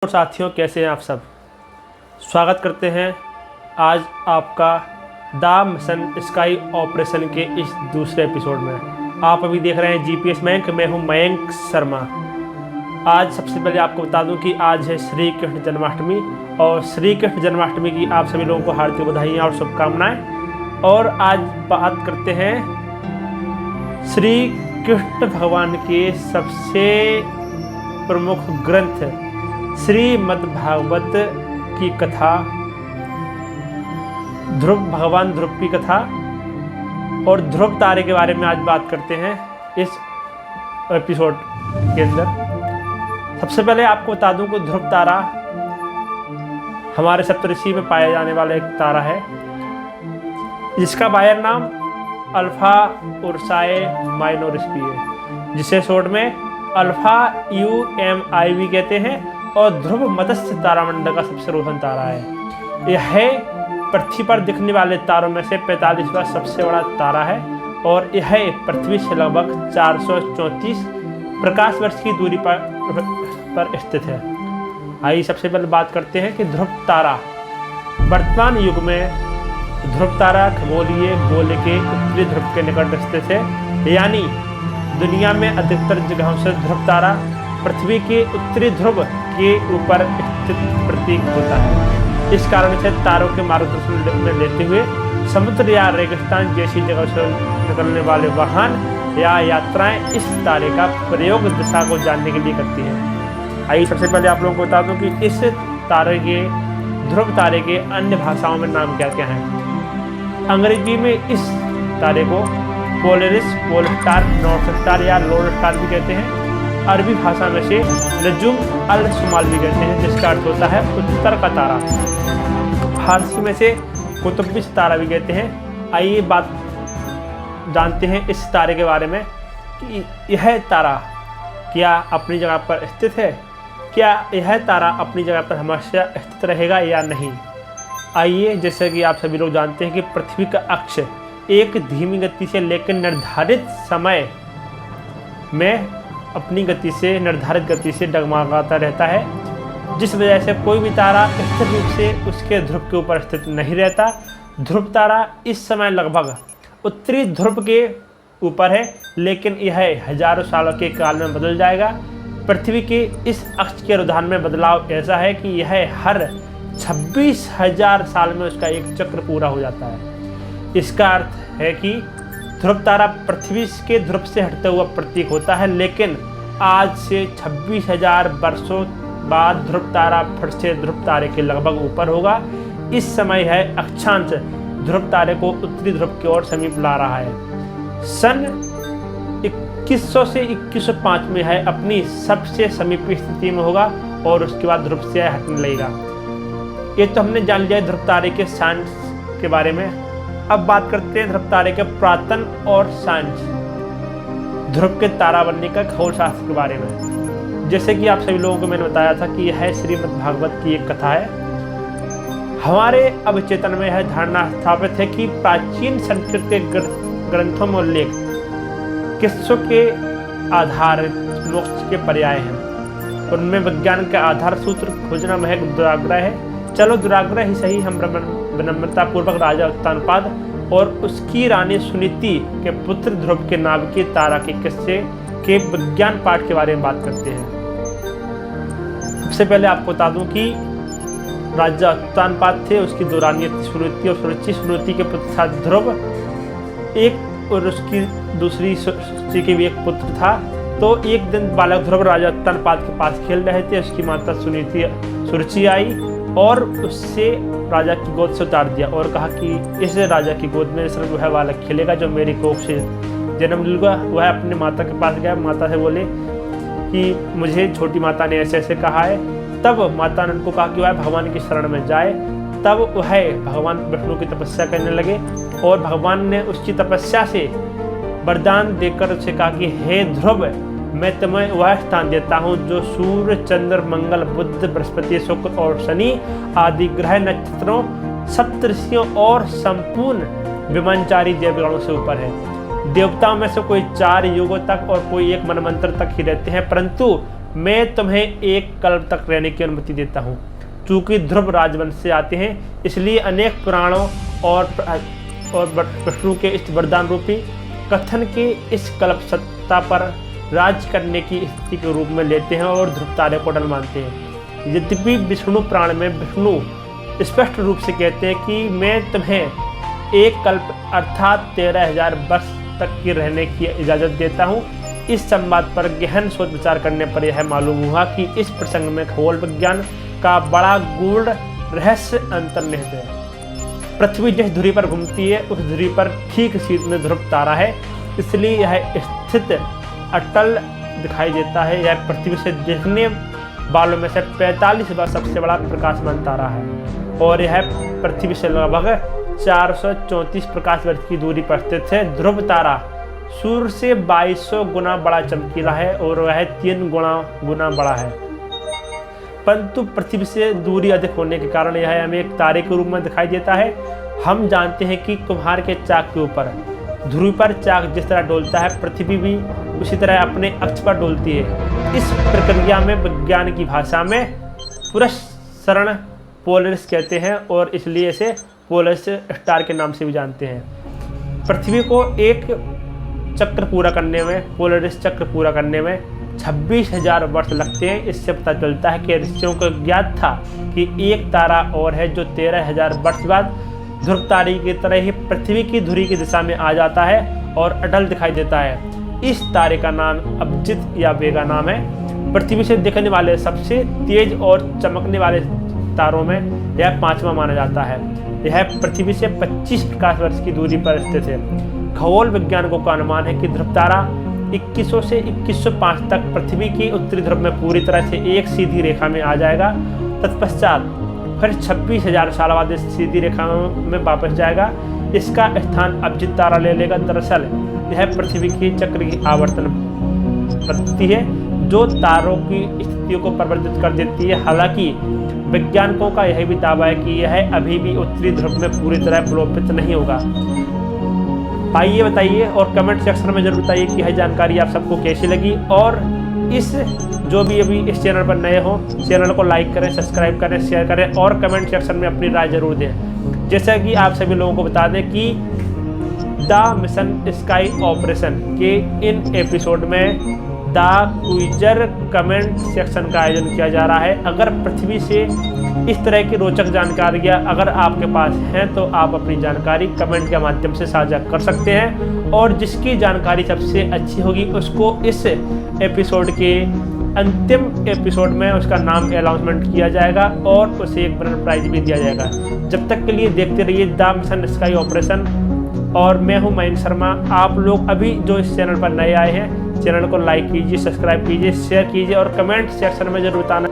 और साथियों, कैसे हैं आप सब। स्वागत करते हैं आज आपका द मिशन स्काई ऑपरेशन के इस दूसरे एपिसोड में। आप अभी देख रहे हैं जीपीएस मयंक। मैं हूं मयंक शर्मा। आज सबसे पहले आपको बता दूं कि आज है श्री कृष्ण जन्माष्टमी और श्री कृष्ण जन्माष्टमी की आप सभी लोगों को हार्दिक बधाइयाँ और शुभकामनाएं। और आज बात करते हैं श्री कृष्ण भगवान के सबसे प्रमुख ग्रंथ श्रीमद्भागवत की कथा, भगवान ध्रुव की कथा और ध्रुव तारे के बारे में आज बात करते हैं इस एपिसोड के अंदर। सबसे पहले आपको बता दूं कि ध्रुव तारा हमारे सप्तऋषि में पाया जाने वाला एक तारा है जिसका बायर नाम अल्फा उर्साए माइनोरिस भी है, जिसे शॉर्ट में अल्फा UMIV कहते हैं। और ध्रुव मत्स्य तारामंडल का सबसे रोशन तारा है। यह पृथ्वी पर दिखने वाले तारों में से 45वां सबसे बड़ा तारा है और यह पृथ्वी से लगभग 434 प्रकाश वर्ष की दूरी पर स्थित है। आइए सबसे पहले बात करते हैं कि ध्रुव तारा वर्तमान युग में ध्रुव तारा खगोलीय गोले के उत्तरी ध्रुव के निकट स्थित है, यानी दुनिया में अधिकतर जगहों से ध्रुव तारा पृथ्वी के उत्तरी ध्रुव के ऊपर स्थित प्रतीत होता है। इस कारण से तारों के मार्गदर्शन में लेते हुए समुद्र या रेगिस्तान जैसी जगह से निकलने वाले वाहन या यात्राएं इस तारे का प्रयोग दिशा को जानने के लिए करती हैं। आइए सबसे पहले आप लोगों को बता दूं कि इस तारे के ध्रुव तारे के अन्य भाषाओं में नाम क्या क्या हैं। अंग्रेजी में इस तारे को Polaris, pole star, north star या लोड स्टार भी कहते हैं। अरबी भाषा में से नजुम अल शुमाल भी कहते हैं, जिसका अर्थ होता है उत्तर का तारा। फारसी में से कुतुबी तारा भी कहते हैं। आइए बात जानते हैं इस तारे के बारे में कि यह तारा क्या अपनी जगह पर स्थित है, क्या यह तारा अपनी जगह पर हमेशा स्थित रहेगा या नहीं। आइए, जैसे कि आप सभी लोग जानते हैं कि पृथ्वी का अक्ष एक धीमी गति से लेकर निर्धारित समय में अपनी गति से निर्धारित गति से डगमगाता रहता है, जिस वजह से कोई भी तारा स्थिर रूप से उसके ध्रुव के ऊपर स्थित नहीं रहता। ध्रुव तारा इस समय लगभग उत्तरी ध्रुव के ऊपर है, लेकिन यह हजारों सालों के काल में बदल जाएगा। पृथ्वी के इस अक्ष के रुझान में बदलाव ऐसा है कि यह हर 26,000 साल में उसका एक चक्र पूरा हो जाता है। इसका अर्थ है कि ध्रुव तारा पृथ्वी के ध्रुव से हटता हुआ प्रतीक होता है, लेकिन आज से 26,000 वर्षों बाद ध्रुव तारा फिर से ध्रुव तारे के लगभग ऊपर होगा। इस समय है अक्षांश ध्रुव तारे को उत्तरी ध्रुव की ओर समीप ला रहा है। सन 2100 से 2105 में है अपनी सबसे समीपी स्थिति में होगा और उसके बाद ध्रुव से हटने लगेगा। ये तो हमने जान लिया ध्रुव तारे के साइंस के बारे में। अब बात करते हैं ध्रुव तारे के पुरातन और साइंस, ध्रुव के तारा बनने का खगोल शास्त्र के बारे में। जैसे कि आप सभी लोगों को मैंने बताया था कि यह श्रीमद्भागवत की एक कथा है। हमारे अवचेतन में यह धारणा स्थापित है कि प्राचीन संस्कृत के ग्रंथों में उल्लेख किस्सों के आधार मोक्ष के पर्याय हैं। उनमें विज्ञान का आधार सूत्र खोजना महज दुराग्रह है। चलो दुराग्रह ही सही, हम विनम्रता पूर्वक राजा उत्तानपाद और उसकी रानी सुनीति के पुत्र ध्रुव के नाभिकीय तारा के किस्से के विज्ञान पाठ के बारे में बात करते हैं। सबसे पहले आपको बता दूं कि राजा उत्तानपाद थे, उसकी दो रानियां सुनीति और सुरुचि। सुनीति के पुत्र था ध्रुव एक, और उसकी दूसरी सुरुचि के भी एक पुत्र था। तो एक दिन बालक ध्रुव राजा उत्तानपाद के पास खेल रहे थे। उसकी माता सुरुचि आई और उससे राजा की गोद से उतार दिया और कहा कि इस राजा की गोद में सिर्फ वह बालक खेलेगा जो मेरी कोख से जन्म लेगा। वह अपने माता के पास गया, माता से बोले कि मुझे छोटी माता ने ऐसे ऐसे कहा है। तब माता ने उनको कहा कि वह भगवान की शरण में जाए। तब वह भगवान विष्णु की तपस्या करने लगे और भगवान ने उसकी तपस्या से वरदान देकर उसे कहा कि हे ध्रुव, मैं तुम्हें वह स्थान देता हूँ जो सूर्य, चंद्र, मंगल, बुध, बृहस्पति, शुक्र और शनि आदि ग्रह, नक्षत्रों, सप्तऋषियों और संपूर्ण विमानचारी देवगणों से ऊपर है। देवताओं में से कोई 4 युगों तक और कोई 1 मनवंतर तक ही रहते हैं, परंतु मैं तुम्हें एक कल्प तक रहने की अनुमति देता हूँ। चूंकि ध्रुव राजवंश से आते हैं, इसलिए अनेक पुराणों और विष्णु के इस वरदान रूपी कथन के इस कल्प सत्ता पर राज करने की स्थिति के रूप में लेते हैं और ध्रुव तारे को अटल मानते हैं। यद्यपि विष्णु पुराण में विष्णु स्पष्ट रूप से कहते हैं कि मैं तुम्हें एक कल्प अर्थात 13,000 वर्ष तक की रहने की इजाज़त देता हूँ। इस संवाद पर गहन सोच विचार करने पर यह मालूम हुआ कि इस प्रसंग में खगोल विज्ञान का बड़ा गूढ़ रहस्य अंतर्निहित है। पृथ्वी जिस धुरी पर घूमती है उस धुरी पर ठीक सीध में ध्रुव तारा है, इसलिए यह स्थित अटल दिखाई देता है। यह पृथ्वी से देखने वालों में से 45 बार सबसे बड़ा प्रकाशमान तारा है और यह पृथ्वी से लगभग 434 प्रकाश वर्ष की दूरी पर स्थित है। ध्रुव तारा सूर्य से 2200 गुना बड़ा चमकीला है और वह 3 गुना बड़ा है, परंतु पृथ्वी से दूरी अधिक होने के कारण यह हमें एक तारे के रूप में दिखाई देता है। हम जानते हैं कि कुम्हार के चाक के ऊपर ध्रुव पर चाक जिस तरह डोलता है, पृथ्वी भी उसी तरह अपने अक्ष पर डोलती है। इस प्रक्रिया में विज्ञान की भाषा में पुरस्सरण पोलरिस कहते हैं और इसलिए इसे पोलरिस स्टार के नाम से भी जानते हैं। पृथ्वी को एक चक्र पूरा करने में, पोलरिस चक्र पूरा करने में 26,000 वर्ष लगते हैं। इससे पता चलता है कि ऋषियों को ज्ञात था कि एक तारा और है जो 13,000 वर्ष बाद ध्रुव तारे की तरह ही पृथ्वी की धुरी की दिशा में आ जाता है और अटल दिखाई देता है। इस तारे का नाम अभिजित या वेगा नाम है। पृथ्वी से दिखने वाले सबसे तेज और चमकने वाले तारों में यह 5वां माना जाता है। यह पृथ्वी से 25 प्रकाश वर्ष की दूरी पर स्थित है। खगोल वैज्ञानिकों का अनुमान है कि ध्रुव तारा 2100 से 2105 तक पृथ्वी की उत्तरी ध्रुव में पूरी तरह से एक सीधी रेखा में आ जाएगा। तत्पश्चात फिर 26,000 साल बाद इस सीधी रेखा में वापस जाएगा। इसका स्थान अभिजित तारा ले लेगा। दरअसल यह पृथ्वी की चक्र की आवर्तन पद्धति है जो तारों की स्थितियों को परिवर्तित कर देती है। हालांकि वैज्ञानिकों का यह भी दावा है कि यह अभी भी उत्तरी ध्रुव में पूरी तरह विलोपित नहीं होगा। आइए बताइए और कमेंट सेक्शन में जरूर बताइए कि यह जानकारी आप सबको कैसी लगी। और इस जो भी अभी इस चैनल पर नए हो, चैनल को लाइक करें, सब्सक्राइब करें, शेयर करें और कमेंट सेक्शन में अपनी राय जरूर दें। जैसा कि आप सभी लोगों को बता दें कि द मिशन स्काई ऑपरेशन के इन एपिसोड में द क्विजर कमेंट सेक्शन का आयोजन किया जा रहा है। अगर पृथ्वी से इस तरह की रोचक जानकारियाँ अगर आपके पास हैं तो आप अपनी जानकारी कमेंट के माध्यम से साझा कर सकते हैं और जिसकी जानकारी सबसे अच्छी होगी उसको इस एपिसोड के अंतिम एपिसोड में उसका नाम अनाउंसमेंट किया जाएगा और उसे एक ब्रनर प्राइज भी दिया जाएगा। जब तक के लिए देखते रहिए द मिशन स्काई ऑपरेशन और मैं हूं मयंक शर्मा। आप लोग अभी जो इस चैनल पर नए आए हैं, चैनल को लाइक कीजिए, सब्सक्राइब कीजिए, शेयर कीजिए और कमेंट सेक्शन में जरूर बताना